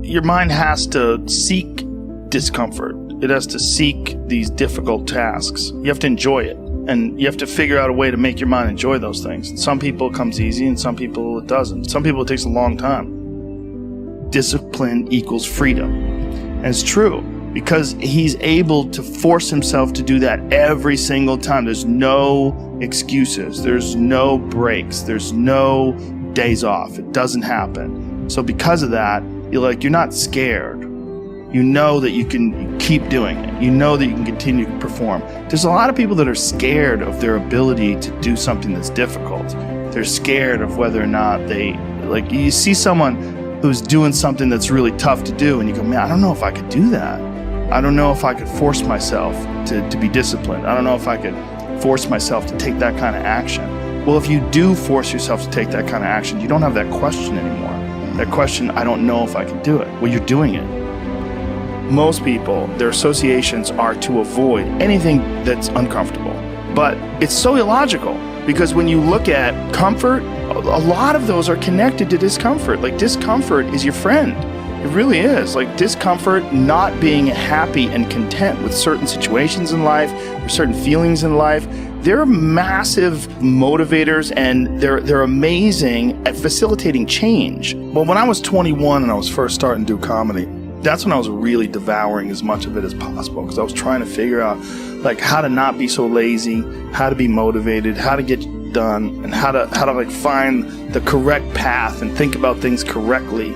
Your mind has to seek discomfort. It has to seek these difficult tasks. You have to enjoy it. And you have to figure out a way to make your mind enjoy those things. Some people it comes easy and some people it doesn't. Some people it takes a long time. Discipline equals freedom. And it's true because he's able to force himself to do that every single time. There's no excuses. There's no breaks. There's no days off. It doesn't happen. So because of that, you're not scared. You know that you can keep doing it. You know that you can continue to perform. There's a lot of people that are scared of their ability to do something that's difficult. They're scared of whether or not you see someone who's doing something that's really tough to do and you go, man, I don't know if I could do that. I don't know if I could force myself to be disciplined. I don't know if I could force myself to take that kind of action. Well, if you do force yourself to take that kind of action, you don't have that question anymore. That question, I don't know if I can do it. Well, you're doing it. Most people, their associations are to avoid anything that's uncomfortable. But it's so illogical because when you look at comfort, a lot of those are connected to discomfort. Like discomfort is your friend. It really is. Like discomfort, not being happy and content with certain situations in life or certain feelings in life, they're massive motivators and they're amazing at facilitating change. Well, when I was 21 and I was first starting to do comedy, that's when I was really devouring as much of it as possible because I was trying to figure out how to not be so lazy, how to be motivated, how to get done, and how to find the correct path and think about things correctly.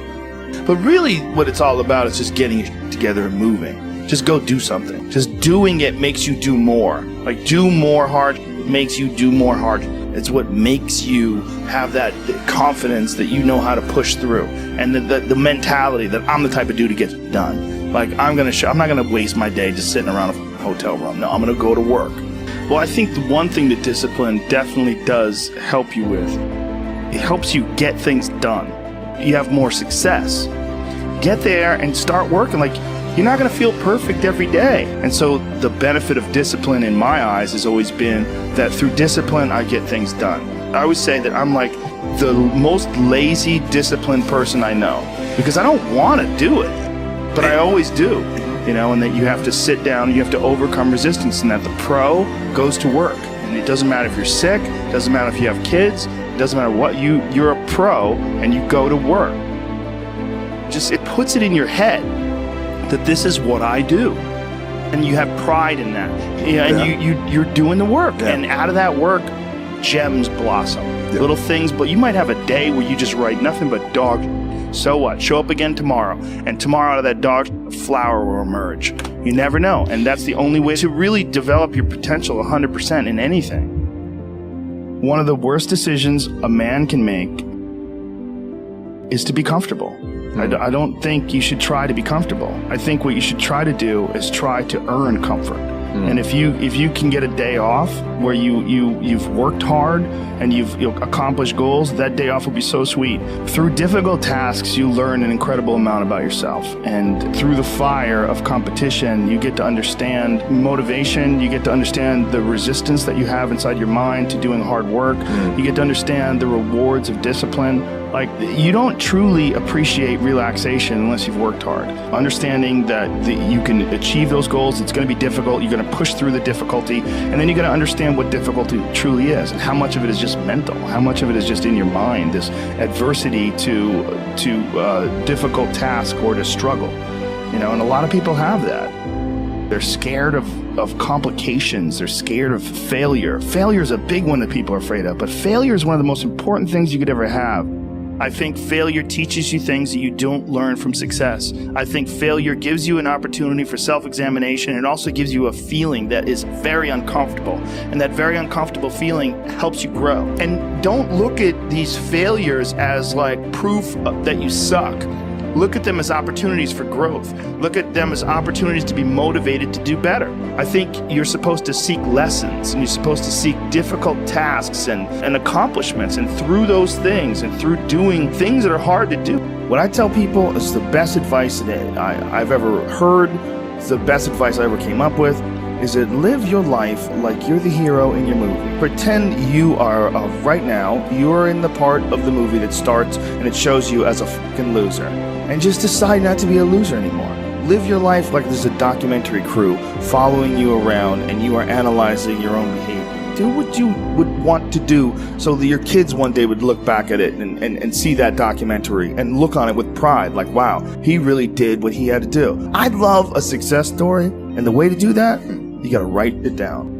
But really what it's all about is just getting it together and moving. Just go do something. Just doing it makes you do more. Do more hard makes you do more hard. It's what makes you have that confidence that you know how to push through, and the mentality that I'm the type of dude who gets it done. I'm not gonna waste my day just sitting around a hotel room. No, I'm gonna go to work. Well, I think the one thing that discipline definitely does help you with, it helps you get things done. You have more success. Get there and start working. You're not going to feel perfect every day. And so the benefit of discipline in my eyes has always been that through discipline, I get things done. I always say that I'm the most lazy, disciplined person I know because I don't want to do it, but I always do, and that you have to sit down, you have to overcome resistance, and that the pro goes to work. And it doesn't matter if you're sick, it doesn't matter if you have kids, it doesn't matter what, you're a pro and you go to work. It puts it in your head that this is what I do, and you have pride in that. And you're doing the work, and out of that work, gems blossom. Little things, but you might have a day where you just write nothing but dog. So what? Show up again tomorrow, and tomorrow out of that dog, a flower will emerge. You never know, and that's the only way to really develop your potential 100% in anything. One of the worst decisions a man can make is to be comfortable. I don't think you should try to be comfortable. I think what you should try to do is try to earn comfort. And if you can get a day off where you've worked hard and you've accomplished goals, that day off will be so sweet. Through difficult tasks, you learn an incredible amount about yourself. And through the fire of competition, you get to understand motivation. You get to understand the resistance that you have inside your mind to doing hard work. You get to understand the rewards of discipline. You don't truly appreciate relaxation unless you've worked hard. Understanding that you can achieve those goals, it's going to be difficult, you're going to push through the difficulty, and then you're going to understand what difficulty truly is, and how much of it is just mental, how much of it is just in your mind, this adversity to difficult task or to struggle. And a lot of people have that. They're scared of complications. They're scared of failure. Failure is a big one that people are afraid of, but failure is one of the most important things you could ever have. I think failure teaches you things that you don't learn from success. I think failure gives you an opportunity for self-examination. It also gives you a feeling that is very uncomfortable. And that very uncomfortable feeling helps you grow. And don't look at these failures as proof that you suck. Look at them as opportunities for growth. Look at them as opportunities to be motivated to do better. I think you're supposed to seek lessons, and you're supposed to seek difficult tasks and accomplishments, and through those things and through doing things that are hard to do. What I tell people is the best advice that I've ever heard, the best advice I ever came up with, is that live your life like you're the hero in your movie. Pretend you are, right now, you're in the part of the movie that starts and it shows you as a fucking loser. and just decide not to be a loser anymore. Live your life like there's a documentary crew following you around and you are analyzing your own behavior. Do what you would want to do so that your kids one day would look back at it and see that documentary and look on it with pride. Like, wow, he really did what he had to do. I love a success story, and the way to do that, you got to write it down.